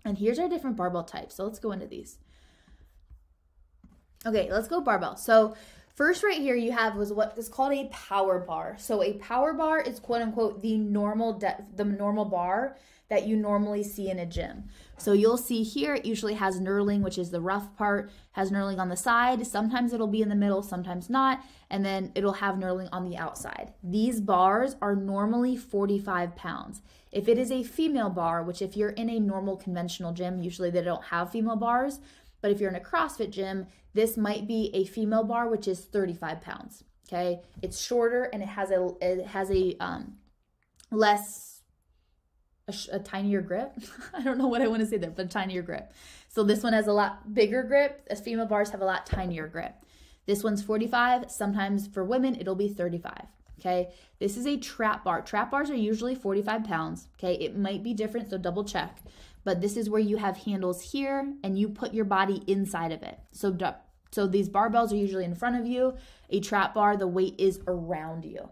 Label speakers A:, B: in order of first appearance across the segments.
A: And here's our different barbell types. So let's go into these. Okay, let's go barbell. So first right here you have was what is called a power bar. So a power bar is quote unquote the normal bar that you normally see in a gym. So you'll see here it usually has knurling, which is the rough part, has knurling on the side. Sometimes it'll be in the middle, sometimes not, and then it'll have knurling on the outside. These bars are normally 45 pounds. If it is a female bar, which if you're in a normal conventional gym, usually they don't have female bars, but if you're in a CrossFit gym, this might be a female bar, which is 35 pounds, okay? It's shorter and it has a tinier grip. I don't know what I want to say there, but a tinier grip. So this one has a lot bigger grip, as female bars have a lot tinier grip. This one's 45, sometimes for women, it'll be 35, okay? This is a trap bar. Trap bars are usually 45 pounds, okay? It might be different, so double check. But this is where you have handles here and you put your body inside of it. So these barbells are usually in front of you. A trap bar, the weight is around you.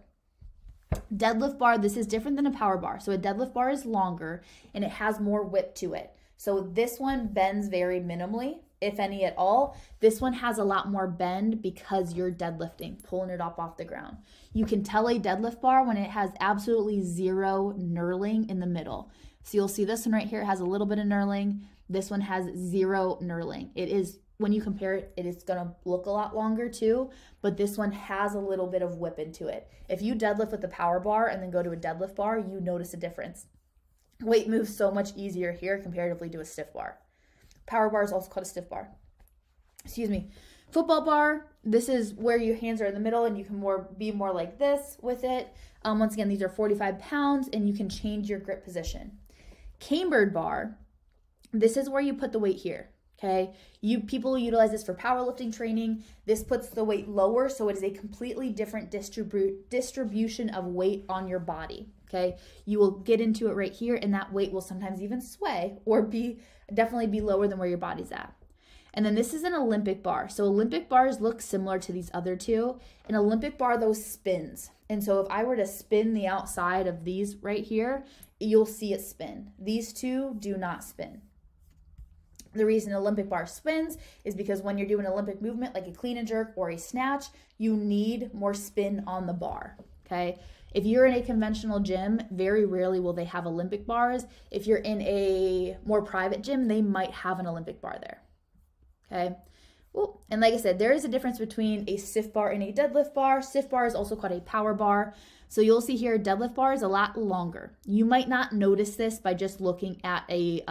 A: Deadlift bar, this is different than a power bar. So a deadlift bar is longer and it has more whip to it. So this one bends very minimally, if any at all. This one has a lot more bend because you're deadlifting, pulling it up off the ground. You can tell a deadlift bar when it has absolutely zero knurling in the middle. So you'll see this one right here has a little bit of knurling. This one has zero knurling. It is, when you compare it, it is gonna look a lot longer too, but this one has a little bit of whip into it. If you deadlift with the power bar and then go to a deadlift bar, you notice a difference. Weight moves so much easier here comparatively to a stiff bar. Power bar is also called a stiff bar. Excuse me. Football bar, this is where your hands are in the middle and you can be more like this with it. Once again, these are 45 pounds and you can change your grip position. Cambered bar, this is where you put the weight here, okay? People utilize this for powerlifting training. This puts the weight lower, so it is a completely different distribution of weight on your body, okay? You will get into it right here, and that weight will sometimes even sway or definitely be lower than where your body's at. And then this is an Olympic bar. So Olympic bars look similar to these other two. An Olympic bar, though, spins. And so if I were to spin the outside of these right here, you'll see it spin. These two do not spin. The reason an Olympic bar spins is because when you're doing an Olympic movement like a clean and jerk or a snatch, you need more spin on the bar, okay? If you're in a conventional gym, very rarely will they have Olympic bars. If you're in a more private gym, they might have an Olympic bar there, okay? Well, and like I said, there is a difference between a stiff bar and a deadlift bar. Stiff bar is also called a power bar. So you'll see here, deadlift bar is a lot longer. You might not notice this by just looking at the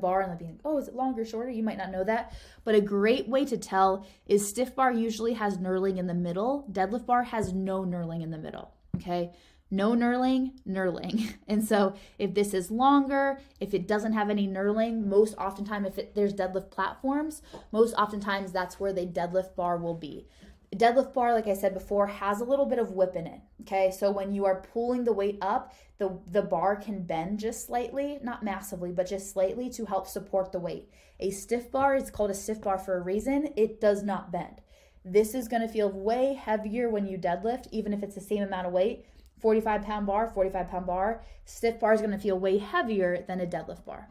A: bar and being, oh, is it longer, shorter? You might not know that. But a great way to tell is stiff bar usually has knurling in the middle. Deadlift bar has no knurling in the middle, okay? No knurling, knurling. And so if this is longer, if it doesn't have any knurling, most oftentimes there's deadlift platforms, most oftentimes that's where the deadlift bar will be. A deadlift bar, like I said before, has a little bit of whip in it, okay? So when you are pulling the weight up, the bar can bend just slightly, not massively, but just slightly to help support the weight. A stiff bar is called a stiff bar for a reason. It does not bend. This is gonna feel way heavier when you deadlift, even if it's the same amount of weight. 45-pound bar, 45-pound bar. Stiff bar is gonna feel way heavier than a deadlift bar.